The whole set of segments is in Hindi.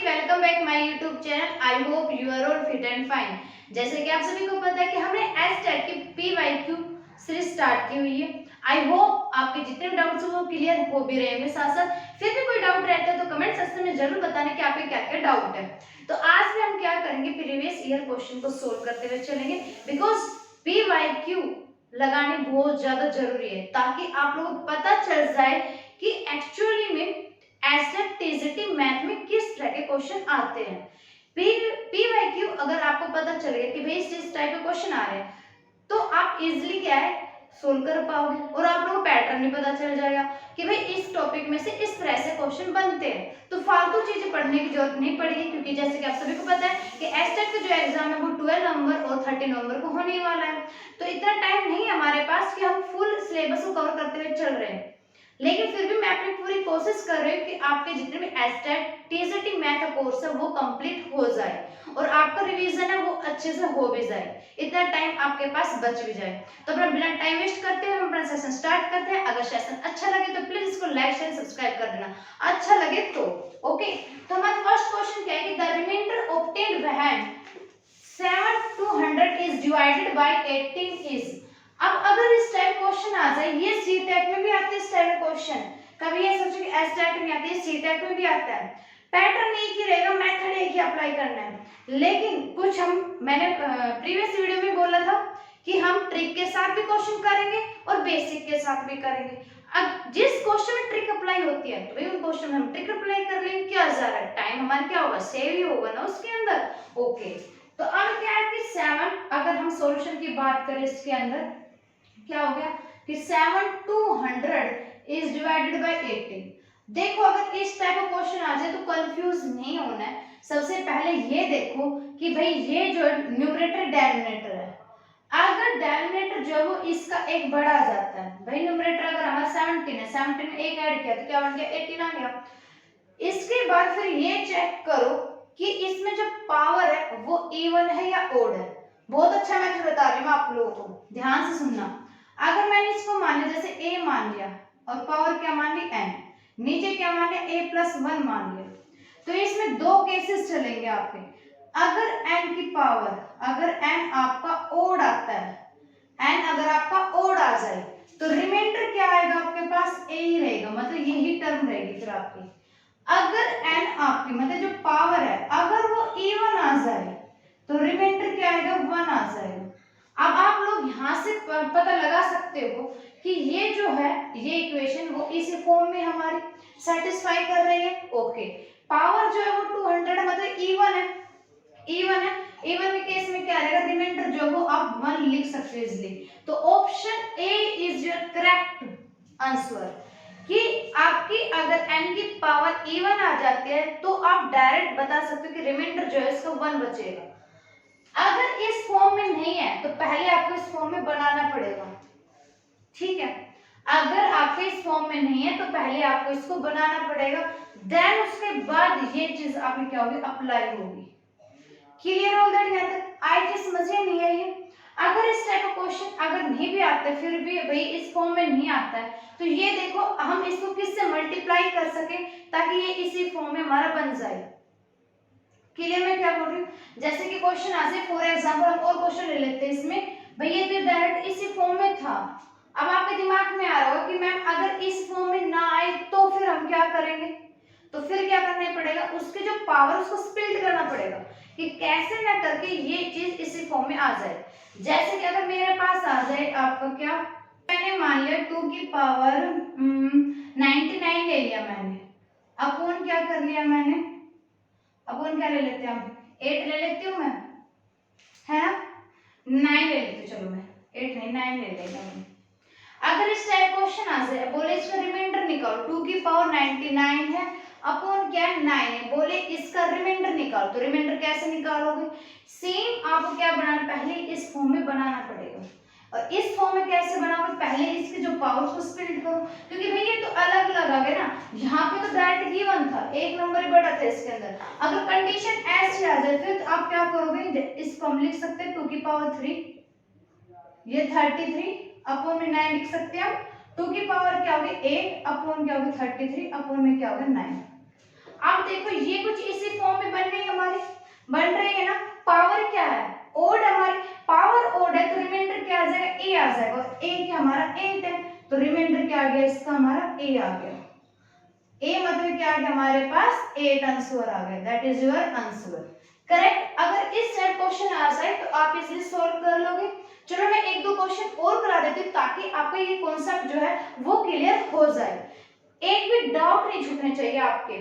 Welcome back my YouTube channel. I hope you are all fit and fine. जैसे कि आप सभी को पता है कि हमने एसटेट की पीवाईक्यू सीरीज स्टार्ट की हुई है। आई होप आपके जितने डाउट्स हैं वो क्लियर हो भी रहे होंगे। साथ साथ फिर भी कोई डाउट रहता है तो कमेंट सेक्शन में जरूर बताना कि आपके क्या क्या डाउट है। तो आज भी हम क्या करेंगे, प्रीवियस ईयर क्वेश्चन को सोल्व करते हुए चलेंगे, बिकॉज पीवाईक्यू लगाने बहुत ज्यादा जरूरी है ताकि आप लोगों को पता चल जाए कि एक्चुअली में एसटेट टीजीटी मैथ में किस तरह के क्वेश्चन आते हैं। पीवाईक्यू अगर आपको पता चल गया कि भाई इस टाइप के क्वेश्चन आ रहे हैं तो आप इजीली क्या है सोल्व कर पाओगे और आप लोगों को पैटर्न भी पता चल जाएगा कि भाई इस टॉपिक में से इस तरह से क्वेश्चन बनते हैं। तो फालतू चीजें पढ़ने की जरूरत नहीं पड़ेगी, क्योंकि जैसे कि आप सभी को पता है कि एसटेट का जो एग्जाम है वो 12 नवंबर और 30 नवंबर को होने वाला है। तो इतना टाइम नहीं है हमारे पास कि हम फुल सिलेबस को कवर करते हुए चल रहे हैं, लेकिन फिर भी मैं अपनी पूरी कोशिश कर रही हूँ कि आपके जितने भी एसटेट टीजीटी मैथ का कोर्स है वो कंप्लीट हो जाए और आपका रिवीजन है वो अच्छे से हो भी जाए, इतना टाइम आपके पास बच भी जाए। तो अपना बिना टाइम वेस्ट करते हुए हम अपना सेशन स्टार्ट करते हैं। अगर सेशन अच्छा लगे तो प्लीज इसको लाइक शेयर सब्सक्राइब कर देना, अच्छा लगे तो ओके। तो हमारा फर्स्ट क्वेश्चन क्या है कि the remainder obtained when 7 to 100 is divided by 18 is। अब अगर इस टाइप क्वेश्चन आ जाए, ये सी टाइप में भी आते हैं इस टाइप क्वेश्चन, कभी ये सोचो कि एस टाइप में आते हैं, सी टाइप में भी आता है, पैटर्न एक ही रहेगा, मेथड एक ही अप्लाई करना है। लेकिन कुछ मैंने प्रीवियस वीडियो में बोला था कि हम ट्रिक के साथ भी क्वेश्चन करेंगे और बेसिक के साथ भी करेंगे। अब जिस क्वेश्चन में ट्रिक अप्लाई होती है तो भाई उन क्वेश्चन में हम ट्रिक अप्लाई कर लेंगे, क्या जा रहा है, टाइम हमारा क्या होगा, सेव ही होगा ना उसके अंदर। ओके, तो अब क्या है कि 7, अगर हम सॉल्यूशन की बात करें इसके अंदर क्या हो गया कि 7 to 100 इज डिवाइडेड बाय 18। देखो अगर इस टाइप का क्वेश्चन आ जाए तो कंफ्यूज नहीं होना है। सबसे पहले ये देखो कि भाई ये जो न्यूमरेटर डिनोमिनेटर है, अगर डिनोमिनेटर जो है वो इसका एक बड़ा आ जाता है, भाई न्यूमरेटर अगर हमारा 17 है, 17 में एक ऐड किया तो क्या बन गया 18 आ गया। इसके बाद फिर ये चेक करो कि इसमें जो पावर है वो इवन है या ओड है। बहुत अच्छा मेथड बता रही हूँ मैं आप लोगों को, ध्यान से सुनना। अगर मैंने इसको मान लिया जैसे a मान लिया और पावर क्या मान ली n, नीचे क्या मान लिया a+1 मान लिया, तो इसमें दो केसेस चलेंगे आपके। अगर n की पावर, अगर n आपका ओड आता है, n अगर आपका ओड आ जाए तो रिमाइंडर क्या आएगा आपके पास, a ही रहेगा, मतलब यही टर्म रहेगी फिर आपकी। अगर n आपकी मतलब जो पावर है अगर वो इवन आ जाए तो रिमाइंडर क्या आएगा 1 आ जाएगा। अब आप लोग यहाँ से पता लगा सकते हो कि ये जो है ये इक्वेशन वो इस फॉर्म में हमारी सेटिस्फाई कर रही है। ओके, पावर जो है वो 200 है, मतलब इवन है, इवन है। इवन के केस में क्या रहेगा, रिमाइंडर जो वो आप 1 लिख सकते हो इजीली। तो option A is your correct answer कि आपकी अगर n की पावर इवन आ जाती है तो आप डायरेक्ट बता सकते हो कि रिमाइंडर जो है इसका 1 बचेगा। अगर इस फॉर्म में नहीं है तो पहले आपको इस फॉर्म में बनाना पड़ेगा, ठीक है। अगर आपके इस फॉर्म में नहीं है तो पहले आपको इसको बनाना पड़ेगा, देन उसके बाद ये चीज आपकी क्या होगी, अप्लाई होगी। Clear all that? यहाँ तक आई थी, समझिए नहीं है ये। अगर इस टाइप का क्वेश्चन अगर नहीं भी आता है, फिर भी भाई इस फॉर्म में नहीं आता है, तो ये देखो हम इसको किससे मल्टीप्लाई कर सके ताकि ये इसी फॉर्म में हमारा बन जाए। क्लियर मैं क्या बोल रही हूँ? जैसे कि क्वेश्चन आ जाए, फॉर एग्जांपल हम और क्वेश्चन ले लेते हैं इसमें, भैया तो डायरेक्ट इसी फॉर्म में था। अब आपके दिमाग में आ रहा होगा कि मैम अगर इस फॉर्म में ना आए तो फिर हम क्या करेंगे, तो फिर क्या करना पड़ेगा, उसके जो पावर उसको स्प्लिट करना पड़ेगा कि कैसे ना करके ये चीज इसी फॉर्म में आ जाए। जैसे कि अगर मेरे पास आ जाए आपका क्या, मैंने मान लिया 2 की पावर 99 ले लिया मैंने, अपॉन क्या कर लिया मैंने, अपन क्या ले लेते हैं, हम 8 ले लेती हूँ मैं, है ना, 9 ले लेती हूँ, चलो मैं 8 नहीं 9 ले लेती हूँ। अगर इस टाइप क्वेश्चन आ जाए, बोले इसका रिमाइंडर निकालो, 2 की पावर 99 है, अपॉन क्या 9 है, बोले इसका रिमाइंडर निकालो, तो रिमाइंडर कैसे निकालोगे, सेम आपको क्या बनाना, पहले इस फॉर्म में बनाना पड़ेगा। और इस फॉर्म में कैसे बनाओगे, पहले इसके जो पावर्स को स्प्लिट करो, क्योंकि भाई ये तो अलग अलग आ गए ना, यहाँ पे तो डायरेक्ट गिवन था, एक नंबर ही बड़ा था इसके अंदर। अगर कंडीशन ऐसे आ जाए फिर तो आप क्या करोगे, इसको हम लिख सकते हैं 2 की पावर 3, ये 33 अपॉन में 9 लिख सकते हैं हम, 2 की पावर क्या होगी 8 अपॉन क्या होगी 33 अपॉन में क्या होगा 9। अब देखो ये कुछ इसी फॉर्म में बन गई हमारी, बन रही है ना। पावर क्या है, ओड हमारी, पावर ओड है तो रिमाइंडर क्या आ जाएगा, ए आ जाएगा, और ए क्या हमारा 8 है, तो रिमाइंडर क्या आ गया इसका हमारा ए आ गया। ए मतलब क्या आ गया हमारे पास 8 आंसर आ गया, that is your answer correct. अगर इस टाइप क्वेश्चन आ जाए तो आप इजीली सॉल्व कर लोगे। चलो मैं एक दो क्वेश्चन और करा देती हूँ ताकि आपका ये कॉन्सेप्ट जो है वो क्लियर हो जाए, एक भी डाउट नहीं छूटने चाहिए आपके।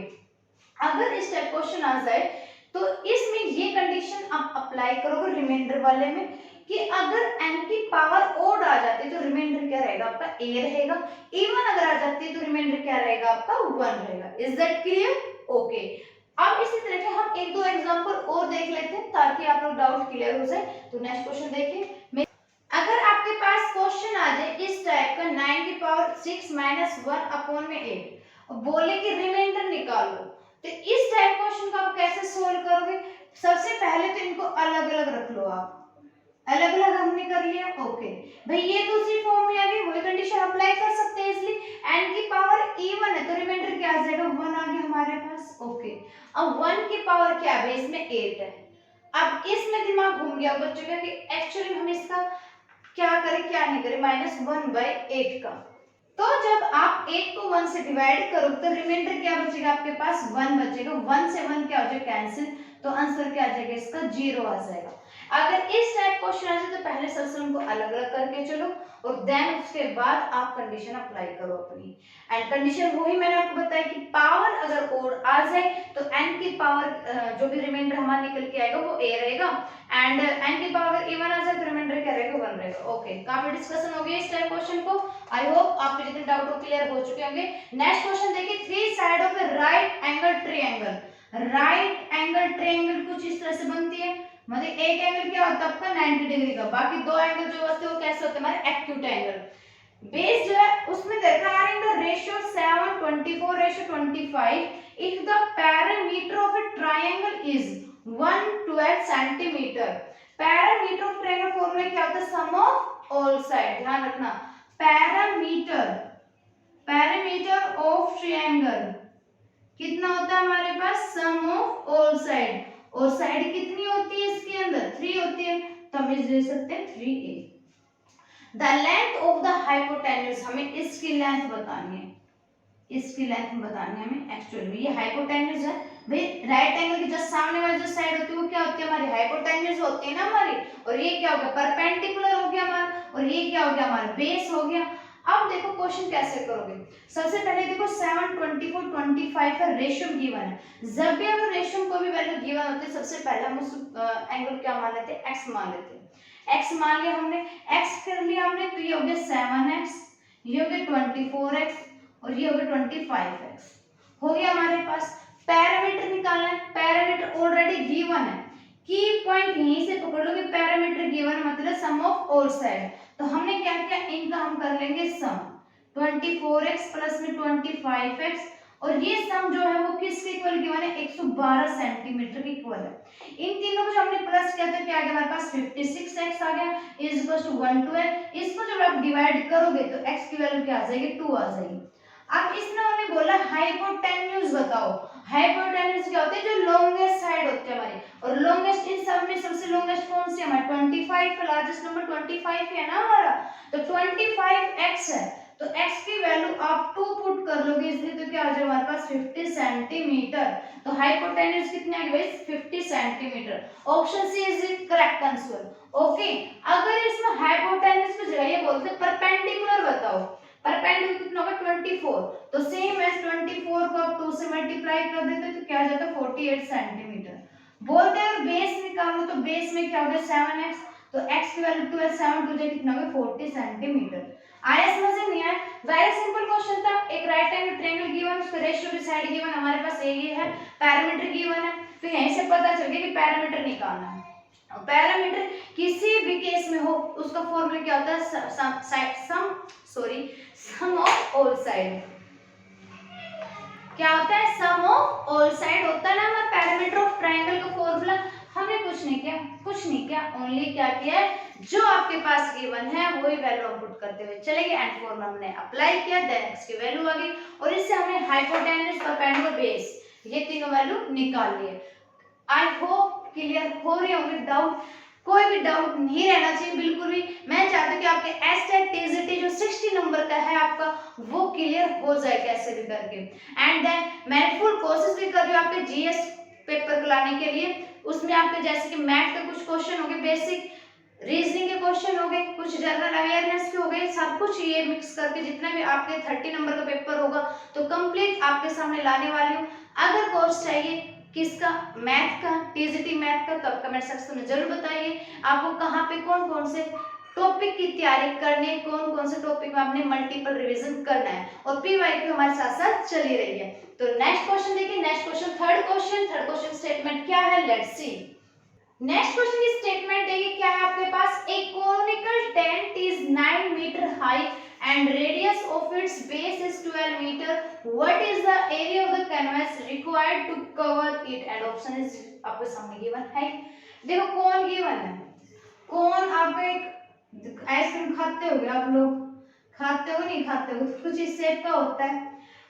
अगर इस टाइप क्वेश्चन आ जाए तो इसमें ये कंडीशन आप अप्लाई करोगे रिमाइंडर वाले में कि अगर n की पावर ओड आ जाती है तो रिमाइंडर क्या रहेगा आपका a रहेगा, इवन अगर आ जाती है तो रिमाइंडर क्या रहेगा आपका 1 रहेगा। Is that clear? ओके। अब इसी तरह के हम एक दो एग्जांपल और देख लेते हैं ताकि आप लोग डाउट क्लियर हो जाए। तो नेक्स्ट क्वेश्चन देखिए, अगर आपके पास क्वेश्चन आ जाए इस टाइप का 9 की पावर 6 माइनस 1 अपॉन में 8 और बोले कि रिमाइंडर निकालो, तो इस टाइप क्वेश्चन को आप कैसे सोल्व करोगे? सबसे पहले तो इनको अलग अलग रख लो आप, अलग अलग हमने कर लिया। ओके भाई ये दूसरी फॉर्म में आ गई, वही कंडीशन अप्लाई कर सकते हैं इसलिए n की पावर इवन है तो रिमाइंडर क्या आ जाएगा 1 आ गया हमारे पास। ओके अब 1 की पावर क्या है, इसमें 8 है। अब इसमें दिमाग घूम गया बच्चों का कि एक्चुअली हम इसका क्या करें क्या नहीं करें, -1/8 का। तो जब आप 8 को 1 से डिवाइड करो तो रिमाइंडर क्या बचेगा आपके पास 1 बचेगा, 1 से 1 क्या हो जाएगा कैंसिल, तो आंसर क्या आ जाएगा इसका 0 आ जाएगा। अगर इस टाइप क्वेश्चन आ जाए तो पहले सबसे उनको अलग अलग करके चलो और देन उसके बाद आप कंडीशन अप्लाई करो अपनी। एंड कंडीशन वही मैंने आपको बताया कि पावर अगर ओड आ जाए तो n की पावर जो भी रिमाइंडर हमारा निकल के आएगा वो a रहेगा, एंड n की पावर इवन आ जाए तो रिमाइंडर क्या रहेगा 1 रहेगा। ओके काफी डिस्कशन हो गया इस टाइप क्वेश्चन को, आई होप आपके जितने डाउट हो क्लियर हो चुके होंगे। नेक्स्ट क्वेश्चन देखिए, three side of A right angle triangle. Right angle triangle कुछ इस तरह से बनती है, मतलब एक एंगल क्या होता है आपका 90 डिग्री का, बाकी दो एंगल जो होते हैं वो कैसे होते हैं हमारे एक्यूट एंगल। बेस जो है उसमें देखा आ रहा है ratio 7:24:25 if the perimeter of a triangle is 112 centimeter। Parameter of triangle formula क्या होता है, सम ऑफ ऑल साइड, ध्यान रखना पैरामीटर, पैरामीटर ऑफ ट्रायंगल कितना होता है हमारे पास, सम ऑफ ऑल साइड, और साइड कितनी होती है इसके अंदर 3 होती है, तो हम इसे दे सकते हैं 3a। The length of the hypotenuse, हमें इसकी लेंथ बतानी है, इसकी लेंथ बतानी है हमें एक्चुअल में। ये हाइपोटेन्यूज है भाई, राइट एंगल की जस्ट सामने वाली जो साइड होती है वो क्या होती है हमारी हाइपोटेन्यूज होती है ना हमारी, और ये क्या हो गया परपेंडिकुलर हो गया हमारा, और ये क्या हो गया हमारा बेस हो गया। अब देखो क्वेश्चन कैसे करोगे, सबसे पहले देखो 7:24:25 का रेशियो गिवन है। जब भी अगर रेशियो को भी वैल्यू गिवन होती है सबसे पहले हम उस एंगल क्या मान लेते हैं, x मान लेते हैं। x मान लिया हमने, x कर लिया हमने, तो ये हो गया 7x, ये हो गया 24x और ये हो गया 25x, हो गया हमारे पास। पैरामीटर निकालना है, पैरामीटर ऑलरेडी गिवन है, की पॉइंट यहीं से पकड़ लो कि पैरामीटर गिवन मतलब सम ऑफ ऑल साइड। तो हमने क्या किया, इनका हम कर लेंगे सम, 24x प्लस में 25x, और ये सम जो है वो किसके इक्वल गिवन है 112 सेंटीमीटर के इक्वल है। इन तीनों को जो हमने प्लस किया तो क्या आ गया हमारे पास 56x आ गया इज इक्वल टू 112। इसको जब आप डिवाइड करोगे तो x की वैल्यू क्या आ जाएगी 2 आ जाएगी। अब इसने हमें बोला हाइपोटेन्यूज बताओ, हाइपोटेन्यूज क्या होते हैं जो लॉन्गेस्ट साइड होते हैं हमारी, और लॉन्गेस्ट इन सब में सबसे लॉन्गेस्ट कौन सी है हमारा 25, लार्जेस्ट नंबर 25 है ना हमारा, तो 25x है, तो x की वैल्यू आप 2 पुट कर लोगे इसलिए तो क्या आ जाएगा हमारे पास 50 सेंटीमीटर। तो हाइपोटेन्यूज कितने आ गए भाई 50 centimetre, option C is the correct answer. Okay अगर इसमें हाइपोटेन्यूज की जगह ये बोलते परपेंडिकुलर बताओ, परपेंडिकुलर कितना होगा 24, तो सेम एज 24 को आप 2 से मल्टीप्लाई कर देते तो क्या आ जाता है 48 सेंटीमीटर। बोलते हैं बेस निकालो, तो बेस में क्या हो गया 7x, तो x की वैल्यू 2 है, 7 2 कितना हो गया 40 सेंटीमीटर। आया समझ में नहीं आया, वेरी सिंपल क्वेश्चन था, एक राइट एंगल ट्रायंगल गिवन, उसका रेशियो भी साइड गिवन, हमारे पास ये है, पैरामीटर गिवन है, तो यहीं से पता चल गया कि पैरामीटर निकालना है। पैरामीटर किसी भी केस में हो उसका फॉर्मूला क्या होता है, सम ऑफ ऑल साइड, क्या होता है सम ऑफ ऑल साइड होता है ना हमारा पैरामीटर ऑफ ट्रायंगल का फॉर्मूला। हमने कुछ नहीं किया, ओनली क्या किया है जो आपके पास गिवन है वही वैल्यू हम पुट करते हुए चले गए, एंड फॉर्मूला हमने अप्लाई किया, देन x की वैल्यू आ गई, और इससे हमने हाइपोटेन्यूज परपेंडिकुलर बेस ये तीनों वैल्यू निकाल लिए। आई होप क्लियर हो रही होंगे डाउट, कोई भी डाउट नहीं रहना चाहिए बिल्कुल भी। मैं चाहती हूँ कि आपके एस्टेट टीजीटी जो 60 नंबर का है आपका वो क्लियर हो जाए कैसे भी करके। एंड देन मैं फुल कोशिश भी कर रही हूँ आपके जीएस पेपर को लाने के लिए। उसमें आपके जैसे कि मैथ के कुछ क्वेश्चन हो गए, बेसिक रीजनिंग के क्वेश्चन हो गए, कुछ जनरल अवेयरनेस के हो गए, सब कुछ ये मिक्स करके जितना भी आपके 30 नंबर का पेपर होगा तो कंप्लीट आपके सामने लाने वाली हूँ। अगर कोर्स चाहिए किसका, मैथ का, टीजीटी मैथ का, तो आप कमेंट सेक्शन में जरूर बताइए आपको कहाँ पे कौन कौन से टॉपिक की तैयारी करनी है, कौन कौन से टॉपिक में आपने मल्टीपल रिवीजन करना है। और पीवाईक्यू हमारे साथ साथ चली रही है। तो नेक्स्ट क्वेश्चन देखिए, next question third question statement क्या है, लेट्स सी। नेक्स्ट क्वेश्चन की स्टेटमेंट देखिए क्या है आपके पास, a conical tent is 9 metre high and radius of its base is 12 meter. What is the area of the canvas required to cover it? And option is आपके सामने गिवन है। देखो कौन गिवन है, कौन आप एक आइसक्रीम खाते होगे, आप लोग खाते हो नहीं खाते हो, कुछ इस शेप का होता है,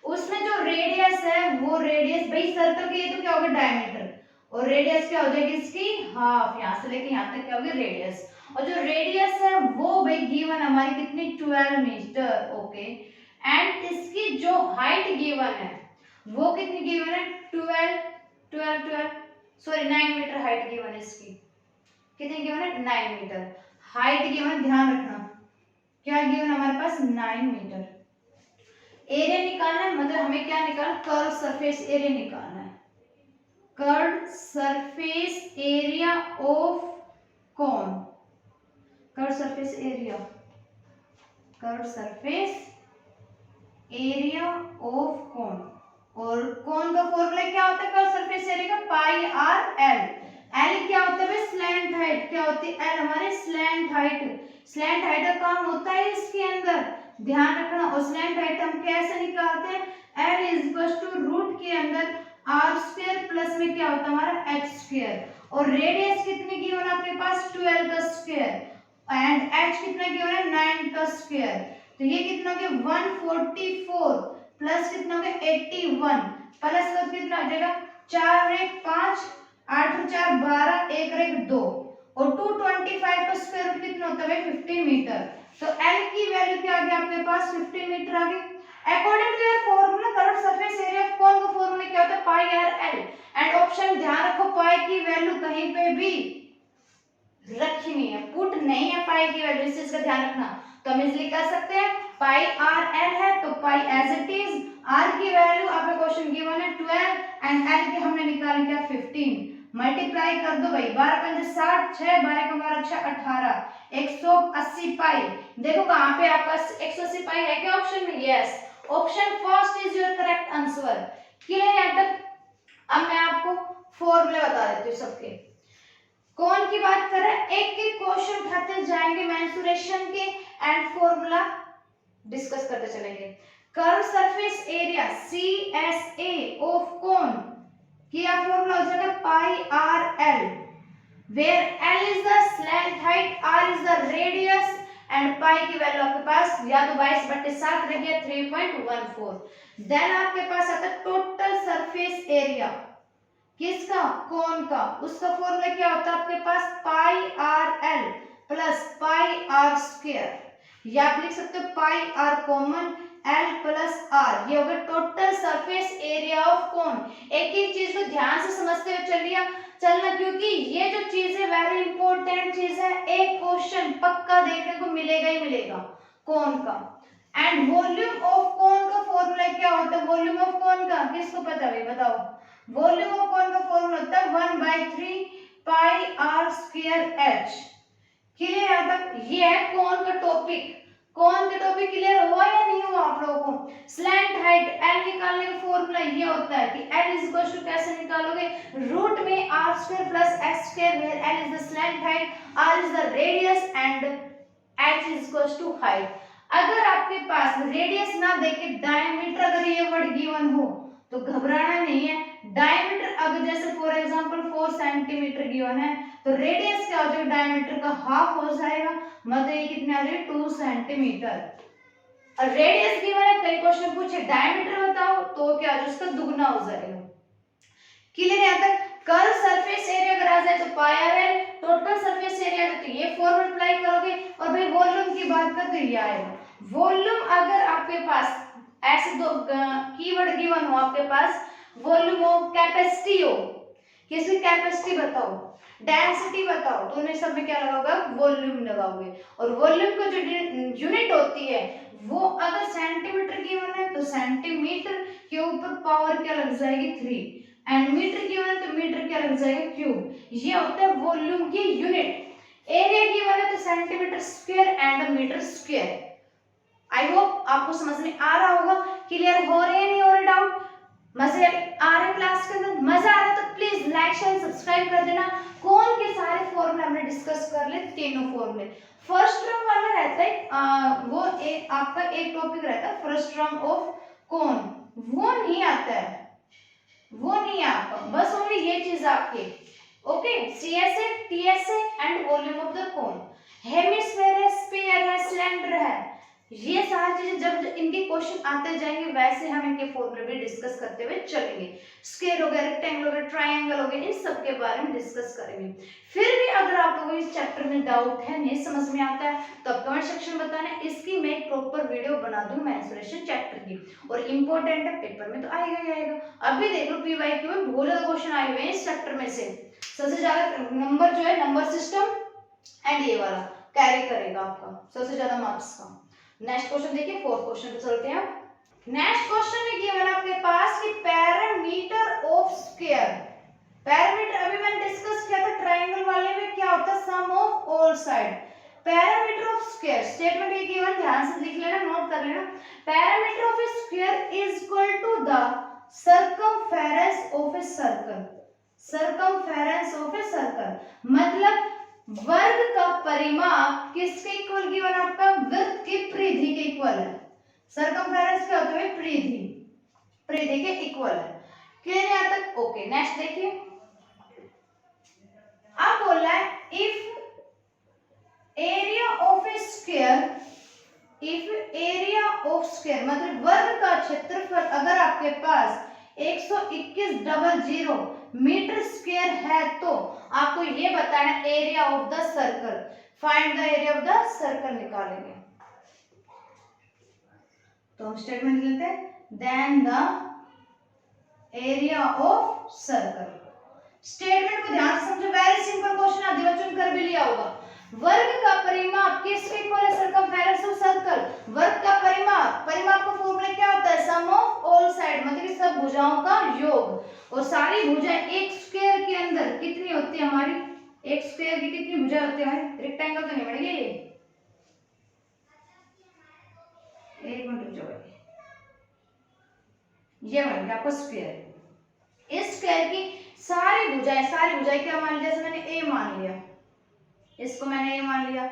उसमें जो रेडियस है वो रेडियस भाई सर्कल की तो क्या होगा डायमीटर, और रेडियस क्या हो जाएगी इसकी हाफ, यहाँ से लेके यहाँ तक क्या होगी रेडियस, और जो रेडियस है वो भाई गिवन हमारी कितनी 12 मीटर। ओके, एंड इसकी जो हाइट गिवन है वो कितनी गिवन है 12 सॉरी 9 मीटर हाइट गिवन है इसकी, कितनी गिवन है 9 मीटर हाइट गिवन, ध्यान रखना क्या गिवन हमारे पास 9 मीटर। एरिया निकालना है, मतलब हमें क्या निकालना, कर्व सरफेस एरिया निकालना है, कर्व सरफेस एरिया ऑफ कौन, curve surface area, curve surface area of कौन, और कौन का फॉर्मूला क्या होता है कर्व सरफेस एरिया का, पाई आर एल। एल क्या होता है स्लैंट हाइट, क्या होती है एल हमारे स्लैंट हाइट, स्लैंट हाइट का काम होता है इसके अंदर, ध्यान रखना। और स्लैंट हाइट हम कैसे निकालते हैं, L is equal to root के अंदर आर स्क्वायर प्लस में क्या होता है हमारा एच स्क्वायर, और रेडियस कितनी की होना आपके पास 12 का स्क्वायर, एंड h कितना की हो रहा है 9 का स्क्वायर, तो ये कितना हो गया 144 प्लस कितना हो गया 81 प्लस का कितना आ जाएगा 4 1 5 8 4 12 1 1 2 और 225 का स्क्वायर रूट कितना होता है 15 मीटर। तो l की वैल्यू क्या आ गई आपके पास 15 मीटर आ गई। According to your formula curve surface area of कौन का फार्मूला क्या होता है pi are L, and option ध्यान रखो पाई की वैल्यू कहीं पे भी रखी नहीं है, पुट नहीं है पाई की वैल्यू, इस चीज का ध्यान रखना। तो हम इजीली कर सकते हैं पाई आर एल है तो पाई एज इट इज, आर की वैल्यू आपका क्वेश्चन गिवन है 12 एंड एल की हमने निकाली क्या 15, मल्टीप्लाई कर दो भाई 12 5 60 6 12 का 12 6 18 180 पाई। देखो कहां पे आपका 180 पाई है क्या ऑप्शन में, yes option first is your correct answer. Clear यहां तक। अब मैं आपको फॉर्मूले बता देती हूँ सबके, कौन की बात कर रहा है, एक एक क्वेश्चन उठाते जाएंगे मेंसुरेशन के एंड फॉर्मूला डिस्कस करते चलेंगे। Curve surface area CSA of कौन किया फॉर्मूला हो जाएगा pi are l, where L is the slant height, are is the radius and pi की वैल्यू आपके पास या तो 22/7 रह गया 3.14। देन आपके पास आता है टोटल सरफेस एरिया किसका कोन का, उसका फॉर्मूला क्या होता है आपके पास pi are l plus pi r square, या आप लिख सकते हो pi r common l plus r, ये होगा total surface area of cone. एक एक चीज को ध्यान से समझते हुए चलना क्योंकि ये जो चीज है वेरी इंपॉर्टेंट चीज है, एक क्वेश्चन पक्का देखने को मिलेगा ही मिलेगा कोन का। एंड वॉल्यूम ऑफ कोन का फॉर्मूला क्या होता है, वॉल्यूम ऑफ कोन का किसको पता है बताओ, वॉल्यूम ऑफ कोन का फॉर्मूला होता है 1/3 पाई आर स्क्वायर एच। क्लियर है तक, ये है कोन का टॉपिक। कोन का टॉपिक क्लियर हुआ या नहीं हुआ आप लोगों को। स्लैंट हाइट एल निकालने का फॉर्मूला ये होता है कि एल इज इक्वल टू कैसे निकालोगे, रूट में R square plus H square, where L is the slant height, are is the radius and H is equal to height. अगर आपके पास रेडियस ना देके डायमीटर अगर ये वर्ड गिवन हो तो घबराना नहीं है। डायमीटर अगर जैसे फॉर एग्जांपल 4 सेंटीमीटर गिवन है तो रेडियस क्या हो जाएगा डायमीटर का हाफ हो जाएगा, मतलब ये कितने आ जाएगा 2 सेंटीमीटर। और रेडियस गिवन है, कई क्वेश्चन पूछे डायमीटर बताओ तो क्या हो जाएगा उसका दुगना हो जाएगा। क्लियर यहाँ तक। कर्ल सरफेस एरिया अगर आ जाए तो pi are l, total surface area तो ये 4 मल्टीप्लाई करोगे, और भाई वॉल्यूम की बात कर तो ये आएगा। वॉल्यूम अगर आपके पास ऐसे दो कीवर्ड गिवन हो आपके पास, वॉल्यूम हो, कैपेसिटी हो, किसी कैपेसिटी बताओ, डेंसिटी बताओ, तो उन्हें सब में क्या लगाओगे, वॉल्यूम लगाओगे। और वॉल्यूम को जो यूनिट होती है वो अगर सेंटीमीटर गिवन है तो सेंटीमीटर के ऊपर पावर क्या लग जाएगी 3, एंड मीटर गिवन है तो मीटर क्या लग जाएगा क्यूब। ये होता है वॉल्यूम की यूनिट। एरिया गिवन है तो centimetre square and metre square. I hope आपको समझ में आ रहा होगा, क्लियर हो रहे हैं नहीं हो रहे डाउट, मजे आ रहे क्लास के अंदर, मजा आ रहा है तो प्लीज लाइक शेयर सब्सक्राइब कर देना। कौन के सारे फॉर्मूले हमने डिस्कस कर ले, तीनों फॉर्मूले। फर्स्ट टर्म वाला रहता है वो एक आपका एक टॉपिक रहता है फर्स्ट टर्म ऑफ कोन, वो नहीं आता है, वो नहीं आपका, बस ओनली ये चीज आपकी। Okay, CSA TSA and volume of the cone, hemisphere है, स्फीयर है, सिलेंडर है, ये सारी चीजें जब इनके क्वेश्चन आते जाएंगे वैसे हम इनके फॉर्मूले भी डिस्कस करते हुए चलेंगे। स्क्वायर हो गया, रेक्टेंगल हो गया, ट्रायंगल हो गया, इन सब के बारे में डिस्कस करेंगे। फिर भी अगर आप लोगों को इस चैप्टर में डाउट है, नहीं समझ में आता है, तो आप कमेंट सेक्शन में बताना, इसकी मैं एक प्रॉपर वीडियो बना दूं मेंसुरेशन चैप्टर की, और इंपॉर्टेंट है, पेपर में तो आएगा ही आएगा। अभी देख लो पीवाईक्यू में बहुत ज्यादा क्वेश्चन आए हुए हैं इस चैप्टर में से, सबसे ज्यादा नंबर जो है नंबर सिस्टम एंड ये वाला कैरी करेगा आपका सबसे ज्यादा मार्क्स का। नेक्स्ट क्वेश्चन देखिए, फोर्थ क्वेश्चन पे चलते हैं। नेक्स्ट क्वेश्चन में गिवन है आपके पास कि पैरामीटर ऑफ स्क्वायर। पैरामीटर अभी मैंने डिस्कस किया था ट्रायंगल वाले में, क्या होता है, sum of all side. Parameter of square statement ये गिवन, ध्यान से लिख लेना, नोट कर लेना। Parameter of a square is equal to the circumference of a circle. Circumference of a circle मतलब वर्ग का परिमाप किसके इक्वल गिवन, आपका वृत्त की परिधि के इक्वल है। सर्कमफेरेंस क्या होता है, परिधि, परिधि के इक्वल है। क्लियर है यहां तक? ओके, नेक्स्ट देखिए, अब बोल रहा है if area of a square, if area of square मतलब वर्ग का क्षेत्रफल अगर आपके पास 121.00 मीटर स्क्वायर है तो आपको ये बताना area of the circle. Find the area of the circle निकालेंगे, तो हम स्टेटमेंट लेते हैं then the area of circle. Statement को ध्यान से समझो, वेरी सिंपल क्वेश्चन, आधे बच्चों ने कर भी लिया होगा। वर्ग का परिमाप किसके इक्वल है, सर्कमफेरेंस ऑफ सर्कल। वर्ग का परिमाप, परिमाप का फॉर्मूला क्या होता है, सम ऑफ ऑल साइड मतलब कि सब भुजाओं का योग। और सारी भुजाएं एक स्क्वायर के अंदर कितनी होती है हमारी, एक स्क्वायर की कितनी भुजा होती है हमारी, रेक्टेंगल तो नहीं बन गया ये, एक मिनट रुक जाओ, ये बन गया आपका स्क्वायर। इस स्क्वायर की सारी भुजाएं क्या मान लिया, जैसे मैंने ए मान लिया, इसको मैंने ए मान लिया,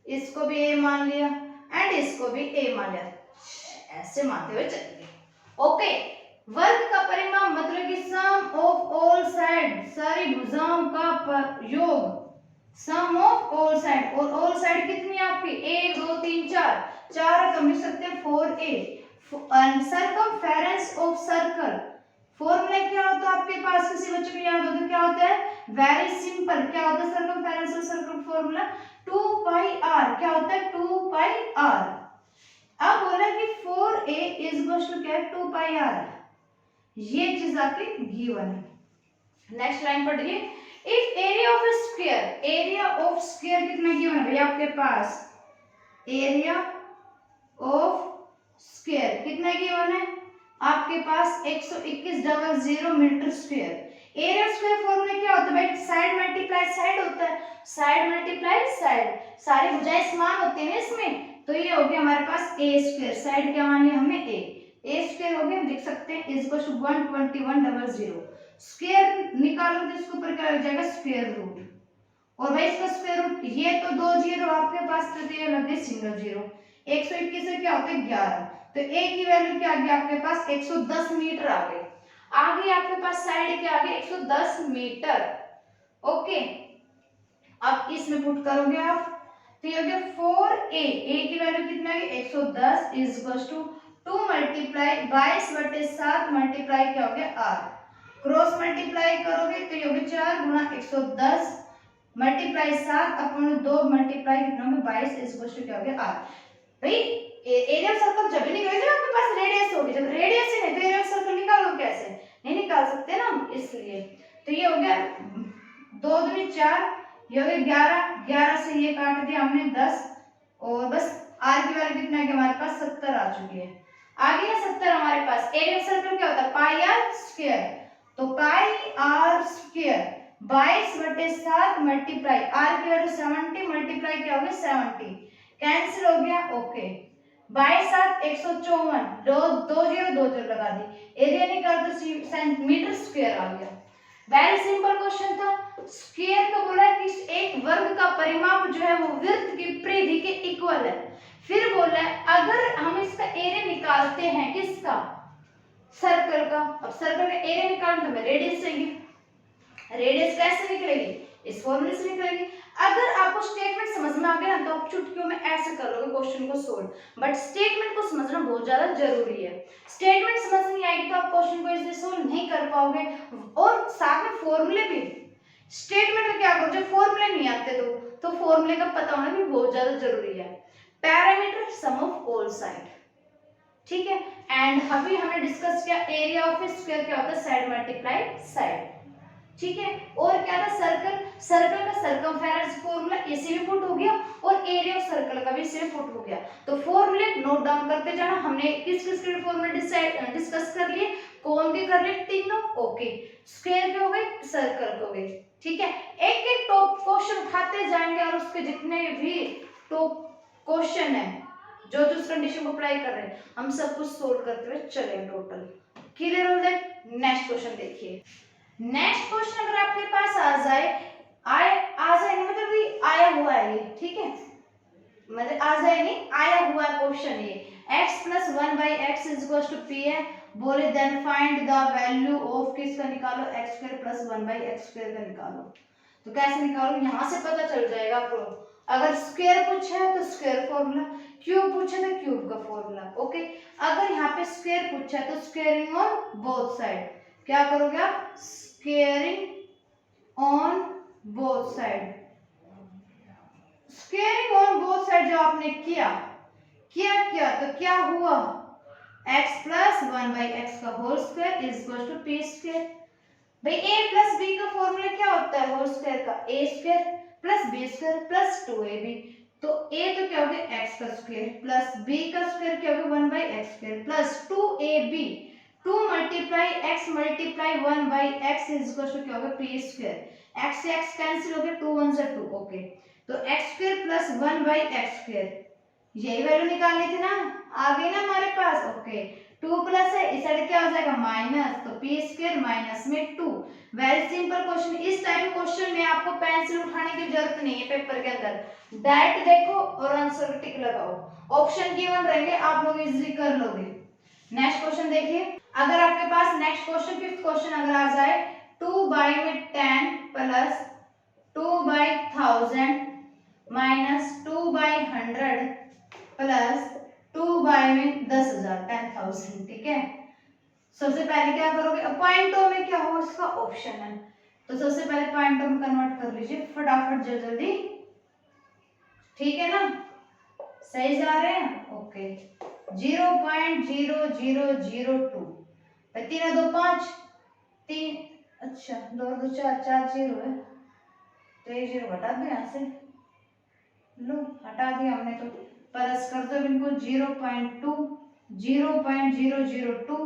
इसको भी ए मान लिया एंड इसको भी ए मान लिया, ऐसे मानते हुए चलेंगे। ओके, वर्ग का परिमाप मतलब कि सम ऑफ ऑल साइड, सारी भुजाओं का योग, सम ऑफ ऑल साइड, और ऑल साइड कितनी आपकी 1 2 3 4, चार हम लिख सकते हैं 4a। Circumference of circle formula क्या होता है आपके पास, किसी बच्चे को याद हो तो क्या होता है, वेरी सिंपल, क्या होता है circumference of circle formula 2 pi r, क्या होता है 2 पाई r। अब बोला कि 4a इज इक्वल टू क्या है 2 पाई r, ये चीज आपकी गिवन है। नेक्स्ट लाइन पढ़िए, if area of a square, area of square कितना गिवन है भैया आपके पास, एरिया ऑफ स्क्वायर कितना गिवन है आपके पास 121.00 metre square. Area square formula क्या होता है भाई, साइड मल्टीप्लाई साइड होता है, साइड मल्टीप्लाई साइड, सारी भुजाएं समान होती है इसमें, तो ये हो गया हमारे पास ए स्क्वायर, साइड क्या मान लिया हमने ए स्क्वायर हो गया, लिख सकते हैं इज इक्वल टू 121.00। स्क्वायर निकालो तो इसके ऊपर क्या लग जाएगा स्क्वायर रूट, और भाई इसका स्क्वायर रूट, ये तो 2 जीरो आपके पास, तो ये लग गए सिंगल जीरो। 121 से क्या होता है 11, तो ए की वैल्यू क्या आ गई आपके पास 110 मीटर आ गई, आगे आपके पास साइड क्या आ गई 110 मीटर। ओके, अब इसमें पुट करोगे आप तो ये हो गया 4a, ए की वैल्यू कितना है 110 is equal to 2 multiply 22/7 multiply क्या हो गया r, क्रॉस मल्टीप्लाई करोगे तो ये होगी 4 गुणा 110 मल्टीप्लाई 7 अपॉन 2 मल्टीप्लाई कितना होगा 22 इज इक्वल टू क्या हो गया r। भाई एरिया ऑफ सर्कल जब भी निकलेगा आपके पास रेडियस होगी, जब रेडियस ही नहीं तो एरिया ऑफ सर्कल निकालो कैसे, नहीं निकाल सकते ना हम, इसलिए तो ये हो गया 2 दूनी 4, ये हो गया 11, 11 से ये काट दिया हमने 10 और बस r की वैल्यू कितना है कि हमारे पास 70 आ चुकी है। आगे ना 70 हमारे पास एरिया ऑफ सर्कल क्या होता है पाई आर स्क्वायर, तो pi r square 22/7 multiply r की वैल्यू 70 मल्टीप्लाई क्या हो गया 70 कैंसिल हो गया ओके 22/7 154 दो 0 लगा दी, एरिया निकाल तो सेंटीमीटर स्क्वायर आ गया। वेरी सिंपल क्वेश्चन था। स्क्वायर को बोला कि एक वर्ग का परिमाप जो है वो वृत्त की परिधि के इक्वल है। फिर बोला है अगर हम इसका एरिया निकालते हैं किसका सर्कल का, अब सर्कल का एरिया निकालना तो हमें रेडियस चाहिए, रेडियस कैसे निकलेगी इस फॉर्मूले से निकलेगी। अगर आपको स्टेटमेंट समझ में आ गया ना तो आप चुटकियों में ऐसे कर लोगे क्वेश्चन को सोल्व, बट स्टेटमेंट को समझना बहुत ज्यादा जरूरी है। स्टेटमेंट समझ नहीं आएगी तो आप क्वेश्चन को इजीली सोल्व नहीं कर पाओगे। और साथ में फॉर्मूले भी, स्टेटमेंट में क्या करो जब फॉर्मूले नहीं आते तो फॉर्मूले का पता होना भी बहुत ज्यादा जरूरी है। Perimeter sum of all side, ठीक है। एंड अभी हमने डिस्कस किया एरिया ऑफ स्क्वायर क्या होता है साइड मल्टीप्लाई साइड, ठीक है। और क्या था सर्कल, सर्कल का सर्कमफेरेंस फॉर्मूला इसी में पुट हो गया और एरिया ऑफ सर्कल का भी इसी में पुट हो गया। तो फॉर्मूले नोट डाउन करते जाना। हमने किस किस के फॉर्मूले डिस्कस कर लिए, कौन के कर लिए तीनों ओके, स्क्वायर के हो गए सर्कल के हो गए, ठीक है। एक एक टॉप क्वेश्चन उठाते जाएंगे और उसके जितने भी टॉप क्वेश्चन है जो जो उस कंडीशन को अप्लाई कर रहे हैं हम सब कुछ सोल्व करते हुए चलेंगे। टोटल क्लियर हो जाए। नेक्स्ट क्वेश्चन देखिए। नेक्स्ट क्वेश्चन अगर आपके पास आ जाए मतलब भी आया हुआ है ये, ठीक है, मतलब आ जाए नहीं आया हुआ क्वेश्चन ये x + 1/x = p है, बोले then find the value of किसका निकालो x² + 1/x² का निकालो। तो कैसे निकालो, यहां से पता चल जाएगा आपको। अगर स्क्वायर पूछा है तो स्क्वायर फॉर्मूला, क्यूब पूछा है तो क्यूब का फॉर्मूला ओके। अगर यहाँ पे स्क्वायर पूछा है तो स्क्वायरिंग ऑन बोथ साइड, क्या करोगे आप squaring on both side, squaring on both side जो आपने किया तो क्या हुआ x + 1/x का होल स्क्वायर = p²। भाई a + b का फॉर्मूला क्या होता है होल स्क्वायर का a² + b² + 2ab। तो a तो क्या हो गया x का स्क्वायर प्लस b का स्क्वायर क्या हो गया 1/x² plus 2ab 2 × x × 1/x क्या हो गया p²। x से x कैंसिल हो गया 2 1 2 ओके। तो x² + 1/x², यही वैल्यू निकालनी थी ना, आ गई ना हमारे पास ओके। 2 प्लस है इस साइड क्या हो जाएगा माइनस, तो p² माइनस में 2। Very simple question. इस टाइप क्वेश्चन में आपको पेंसिल उठाने की जरूरत नहीं है पेपर के अंदर, डायरेक्ट देखो और आंसर को टिक लगाओ। ऑप्शन गिवन रहेंगे आप लोग इजीली कर लोगे। नेक्स्ट क्वेश्चन देखिए। अगर आपके पास नेक्स्ट क्वेश्चन फिफ्थ क्वेश्चन अगर आ जाए 2/10 प्लस 2/1000 माइनस 2/100 प्लस 2/10,000 10,000, ठीक है। सबसे पहले क्या करोगे, पॉइंटों में क्या हो इसका ऑप्शन है, तो सबसे पहले पॉइंटों में कन्वर्ट कर लीजिए फटाफट जल्दी, ठीक है ना, सही जा रहे हैं ओके। 0.0002 3 2 5 3 अच्छा 2 2 4 4 0 है तो ये 0 हटा दो यहाँ से, लो हटा दिया हमने। तो प्लस कर दो इनको 0.2 0.002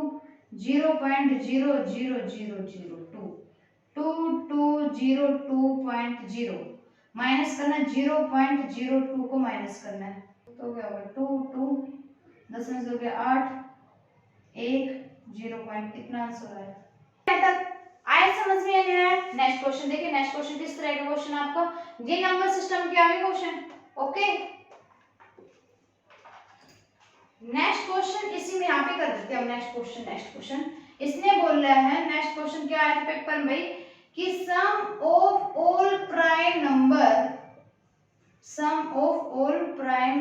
0.00002 2202.0 माइनस करना 0.02 को माइनस करना है तो क्या होगा 2 2 10 में से हो गया 8 1 0 पॉइंट कितना आंसर है तक आया समझ में आया। नेक्स्ट क्वेश्चन देखिए। नेक्स्ट क्वेश्चन किस तरह का क्वेश्चन आपका, ये नंबर सिस्टम के आगे क्वेश्चन ओके। नेक्स्ट क्वेश्चन इसी में यहाँ पे कर देते हैं हम। नेक्स्ट क्वेश्चन इसने बोल रहा है, नेक्स्ट क्वेश्चन क्या आया पेपर में भाई कि sum of all prime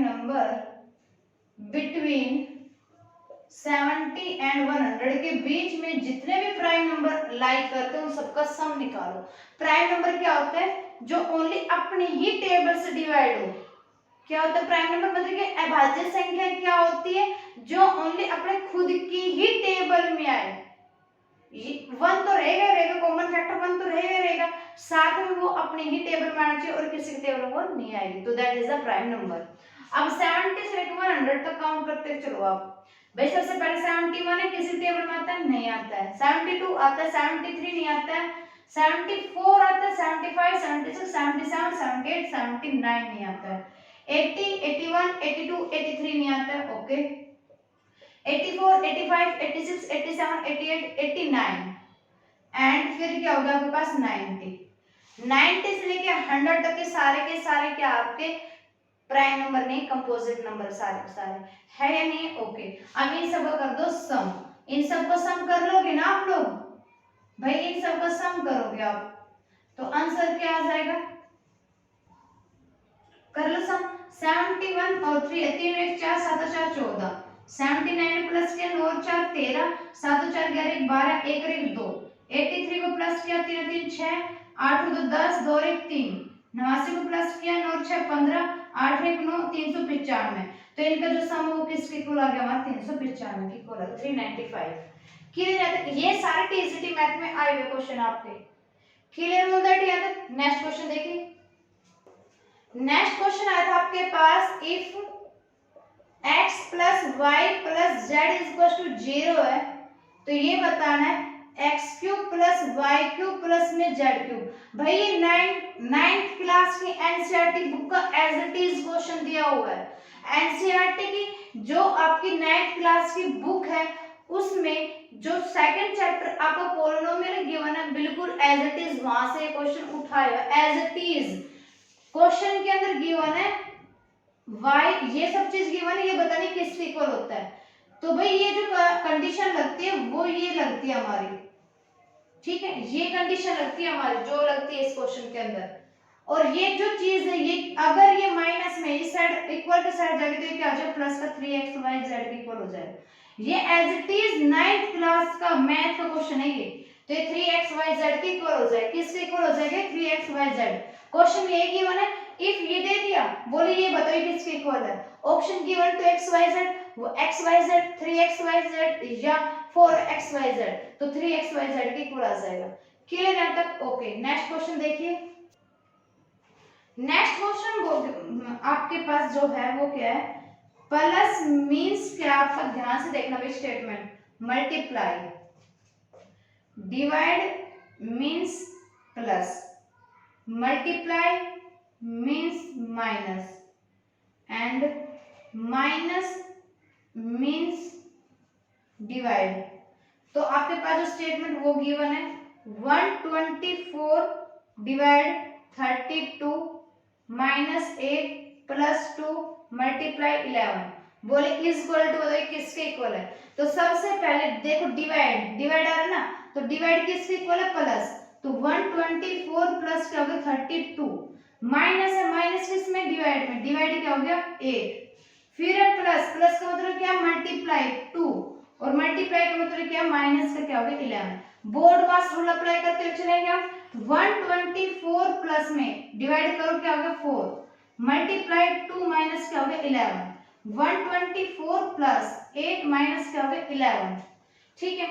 number between 70 and 100 के बीच में जितने भी प्राइम नंबर लाई करते हैं उन सबका सम निकालो। प्राइम नंबर क्या होता है? जो ओनली अपनी ही टेबल से डिवाइड हो। क्या होता है प्राइम नंबर? मतलब कि अभाज्य संख्या क्या होती है? जो ओनली अपने खुद की ही टेबल में आए। वन तो रहेगा, कॉमन फैक्टर वन तो रहेगा, साथ में वो अपनी ही टेबल में आना चाहिए और किसी की टेबल में वो नहीं आएगी, तो that is the prime number. अब 70 से लेकर 100 तक काउंट करते चलो आप। भाई सबसे पहले 71 है, किसी टेबल में आता है? नहीं आता है। 72 आता है, 73 नहीं आता है, 74 आता है, 75, 76, 77, 78, 79 नहीं आता है, 80, 81, 82, 83 नहीं आता है, ओके। 84, 85, 86, 87, 88, 89 एंड फिर क्या होगा आपके पास 90। 90 से लेके 100 तक के सारे क्या आपके प्राइम नंबर नहीं, कंपोजिट नंबर सारे के सारे है या नहीं? ओके। अब इन सब का कर दो सम। इन सब को सम कर लोगे ना आप लोग? भाई इन सब का सम करोगे आप तो आंसर क्या आ जाएगा? कर लो सम। 71 और 3 3 1 4 7 4 14, 79 प्लस किया 9 4 13, 7 4 11 12, 1 1 2, 83 को प्लस किया 3 3 6, 8 2 10, 2 1 3, 89 को प्लस किया 9 6 15, 8 1 9, 395। तो इनका जो सम वो किसके इक्वल आ गया? हमारा 395 के इक्वल है, 395। क्लियर है? ये सारे टीजीटी मैथ में आए हुए क्वेश्चन आपके क्लियर हो दैट? याद है? नेक्स्ट क्वेश्चन देखिए। नेक्स्ट क्वेश्चन आया था आपके पास, if x plus y plus z is equal to 0 है तो ये बताना है x cube plus y cube plus में जेड क्यूब। भाई ये नाइन्थ क्लास की एनसीईआरटी बुक का एज इट इज क्वेश्चन दिया हुआ है। एनसीईआरटी की जो आपकी नाइन्थ क्लास की बुक है उसमें जो सेकंड चैप्टर आपका पॉलिनोमियल गिवन है बिल्कुल एज इट इज वहां से क्वेश्चन उठाया एज इट इज। क्वेश्चन के अंदर गिवन है y, ये सब चीज गिवन है, ये बताने किसके इक्वल होता है। तो भाई ये जो कंडीशन लगती है वो ये लगती है हमारी, ठीक है, ये कंडीशन लगती है हमारी जो लगती है इस क्वेश्चन के अंदर। और ये जो चीज है ये अगर ये माइनस में इस साइड इक्वल के साइड जाएगी तो ये क्या हो जाएगा? प्लस का 3xy z के इक्वल हो जाएगा। ये as it is 9th class का मैथ का क्वेश्चन है ये, तो ये 3xy z के इक्वल हो जाएगा। किसके इक्वल हो जाएगा? 3xy z। क्वेश्चन ये गिवन है, इफ ये दे दिया, बोले ये बताइए किसके इक्वल है। ऑप्शन गिवन तो xyz, वो xyz 3xyz या 4xyz, तो 3xyz के इक्वल आ जाएगा। क्लियर है तक? ओके। नेक्स्ट क्वेश्चन देखिए। नेक्स्ट क्वेश्चन आपके पास जो है वो क्या है? प्लस मींस क्या? आपका ध्यान से देखना भाई statement. Multiply, divide means plus, multiply means minus and minus means divide। तो आपके पास जो स्टेटमेंट वो गिवन है 124 डिवाइड 32 माइनस 8 प्लस 2 मल्टीप्लाई 11, बोले इज इक्वल टू बताइए किसके इक्वल है। तो सबसे पहले देखो डिवाइड आ रहा है ना, तो डिवाइड किसके इक्वल है? प्लस, तो 124 प्लस क्या हो गया? 32, माइनस है, माइनस किस में? डिवाइड में, डिवाइड क्या हो गया? 8, फिर है प्लस, प्लस का मतलब क्या? मल्टीप्लाई 2, और मल्टीप्लाई का मतलब क्या? माइनस का क्या हो गया? 11। बोर्ड मास रूल अप्लाई करते हुए चलेंगे हम। 124 प्लस में डिवाइड करो क्या हो गया? 4, मल्टीप्लाई 2 माइनस क्या हो गया? 11। 124 प्लस 8 माइनस क्या हो गया? 11। ठीक है,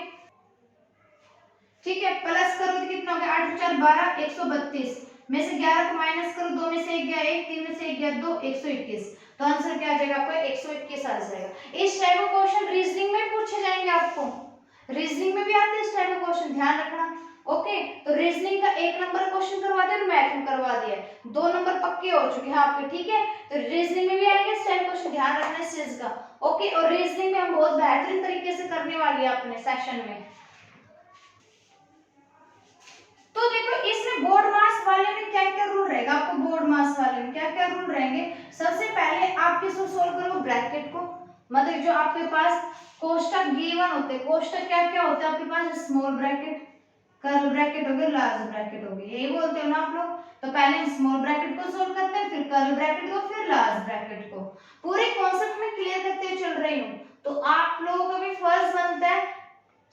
ठीक है, प्लस करो तो कितना हो गया? 8 4 12, 132 में से 11 को माइनस करो, 2 में से 1 गया 1, 3 में से 1 गया 2, 121। तो आंसर क्या आ जाएगा आपका? 121 आ जाएगा। इस टाइप का क्वेश्चन रीजनिंग में पूछे जाएंगे आपको, रीजनिंग में भी आते हैं इस टाइप का क्वेश्चन, ध्यान रखना। ओके, तो रीजनिंग का 1 नंबर क्वेश्चन करवा दिया, मैथ में करवा दिया, 2 नंबर पक्के हो चुके हैं आपके, ठीक है। तो रीजनिंग में भी आएंगे इस टाइप क्वेश्चन, ध्यान रखना इस चीज का। ओके, और रीजनिंग में हम बहुत बेहतरीन तरीके से करने वाली है अपने सेक्शन में। तो देखो इसमें बोर्ड मास वाले में क्या क्या रूल रहेगा, आपको बोर्ड मास वाले में क्या क्या रूल रहेंगे। सबसे पहले आप किसको सोल्व करो? ब्रैकेट को, मतलब जो आपके पास कोष्टक गिवन होते हैं, कोष्टक क्या क्या होते हैं आपके पास? स्मॉल ब्रैकेट, कर्ली ब्रैकेट हो गया, लार्ज ब्रैकेट हो गया, यही बोलते हो ना आप लोग। तो पहले स्मॉल ब्रैकेट को सोल्व करते हैं, फिर कर्ली ब्रैकेट को, फिर लार्ज ब्रैकेट को। पूरे कॉन्सेप्ट में क्लियर करते हुए चल रही हूँ। तो आप लोगों का भी फर्ज बनता है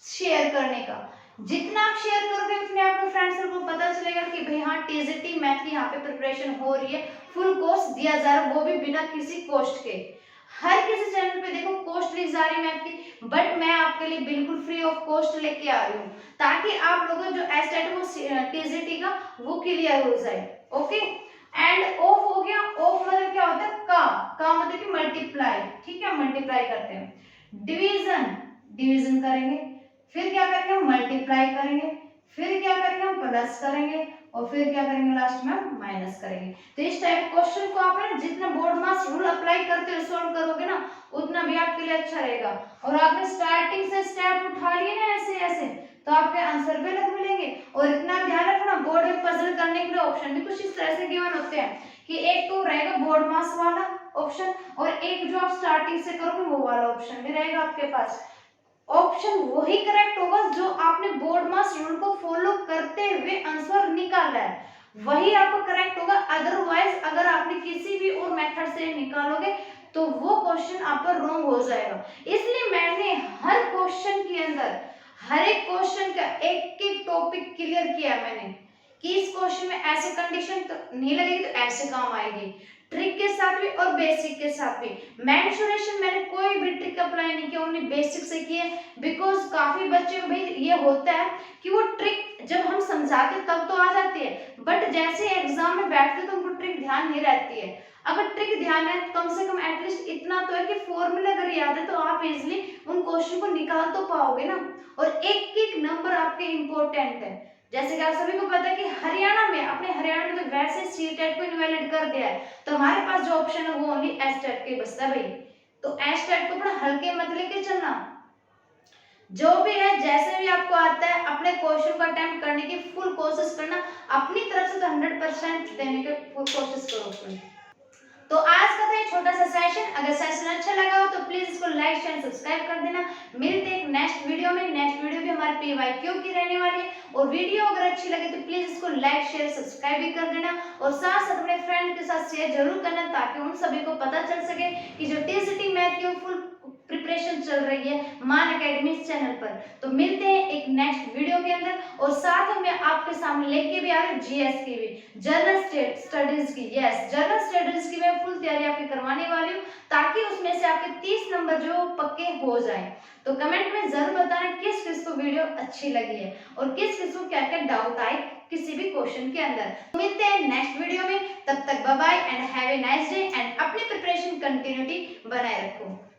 शेयर करने का। जितना आप शेयर करोगे उतने आपको फ्रेंड्स को पता चलेगा कि भाई हाँ टीजीटी मैथ की यहाँ पे प्रिपरेशन हो रही है, फुल कोर्स दिया जा रहा है, वो भी बिना किसी कॉस्ट के। हर किसी चैनल पे देखो कॉस्ट ली जा रही मैथ की, बट मैं आपके लिए बिल्कुल फ्री ऑफ कॉस्ट लेके आ रही हूँ, ताकि आप लोगों जो एस्टेट वो टीजीटी का वो क्लियर हो जाए। ओके, एंड ऑफ हो गया। ऑफ मतलब क्या होता है? का मतलब कि मल्टीप्लाई, ठीक है, मल्टीप्लाई करते हैं। डिवीजन, डिवीजन करेंगे, फिर क्या करेंगे? हम मल्टीप्लाई करेंगे, फिर क्या करेंगे? हम प्लस करेंगे, और फिर क्या करेंगे? लास्ट में हम माइनस करेंगे। तो इस टाइप क्वेश्चन को आप ना जितना बोर्ड मास रूल अप्लाई करते हुए सॉल्व करोगे ना, उतना भी आपके लिए अच्छा रहेगा। और आपने स्टार्टिंग से स्टेप उठा लिए ना ऐसे ऐसे, तो आपके आंसर भी अलग मिलेंगे। और इतना ध्यान रखना, बोर्ड में पजल करने के लिए ऑप्शन भी कुछ इस तरह से गिवन होते हैं कि एक तो रहेगा बोर्ड मास वाला ऑप्शन, और एक जो आप स्टार्टिंग से करोगे वो वाला ऑप्शन भी रहेगा आपके पास। ऑप्शन वही करेक्ट होगा जो आपने बोर्ड मास रूल को फॉलो करते हुए आंसर निकाला है, वही आपका करेक्ट होगा। अदरवाइज अगर आपने किसी भी और मेथड से निकालोगे तो वो क्वेश्चन आपका रॉन्ग हो जाएगा। इसलिए मैंने हर क्वेश्चन के अंदर हर एक क्वेश्चन का एक एक टॉपिक क्लियर किया मैंने कि इस क्वेश्चन में ऐसे कंडीशन तो नहीं लगेगी तो ऐसे काम आएगी, ट्रिक के साथ भी और बेसिक के साथ भी। मेंसुरेशन मैंने कोई भी ट्रिक अप्लाई नहीं किया, उन्हें बेसिक से किए, बिकॉज काफी बच्चे को भाई ये होता है कि वो ट्रिक जब हम समझाते तब तो आ जाती है, बट जैसे एग्जाम में बैठते तो उनको ट्रिक ध्यान नहीं रहती है। अगर ट्रिक ध्यान है कम से कम एटलीस्ट इतना तो है कि फॉर्मूला अगर याद है तो आप इजिली उन क्वेश्चन को निकाल तो पाओगे ना। और एक एक नंबर आपके इम्पोर्टेंट है। जैसे कि आप सभी को पता है कि हरियाणा में, अपने हरियाणा में तो वैसे सीटेट को इनवैलिड कर दिया है, तो हमारे पास जो ऑप्शन है वो ओनली एस्टेट के बचता है भाई। तो एस्टेट को बड़ा हल्के मत लेके चलना, जो भी है जैसे भी आपको आता है अपने क्वेश्चन को अटेम्प्ट करने की फुल कोशिश करना, अपनी तरफ से तो 100% देने की फुल कोशिश करो। तो आज का था ये छोटा सा सेशन, अगर सेशन अच्छा लगा हो तो प्लीज इसको लाइक शेयर सब्सक्राइब कर देना। मिलते हैं एक नेक्स्ट वीडियो में। नेक्स्ट वीडियो भी हमारे पीवाईक्यू की रहने वाली है, और वीडियो अगर अच्छी लगे तो प्लीज इसको लाइक शेयर सब्सक्राइब भी कर देना, और साथ साथ अपने फ्रेंड के साथ शेयर जरूर करना, ताकि उन सभी को पता चल सके कि जो टीजीटी मैथ की फुल प्रिपरेशन चल रही है मान एकेडमी चैनल पर। तो मिलते हैं एक नेक्स्ट वीडियो के अंदर, और साथ में आपके सामने लेके भी आ रही हूँ जीएस की भी, जनरल स्टडीज की। यस, जनरल स्टडीज की मैं फुल तैयारी आपकी करवाने वाली हूँ, ताकि उसमें से आपके 30 नंबर जो पक्के हो जाएं। तो कमेंट में जरूर बताना किस किस को वीडियो अच्छी लगी है, और किस किस को क्या क्या डाउट आए किसी भी क्वेश्चन के अंदर। मिलते हैं नेक्स्ट वीडियो में, तब तक bye bye and have a nice day, and अपनी प्रिपरेशन कंटिन्यूटी बनाए रखो।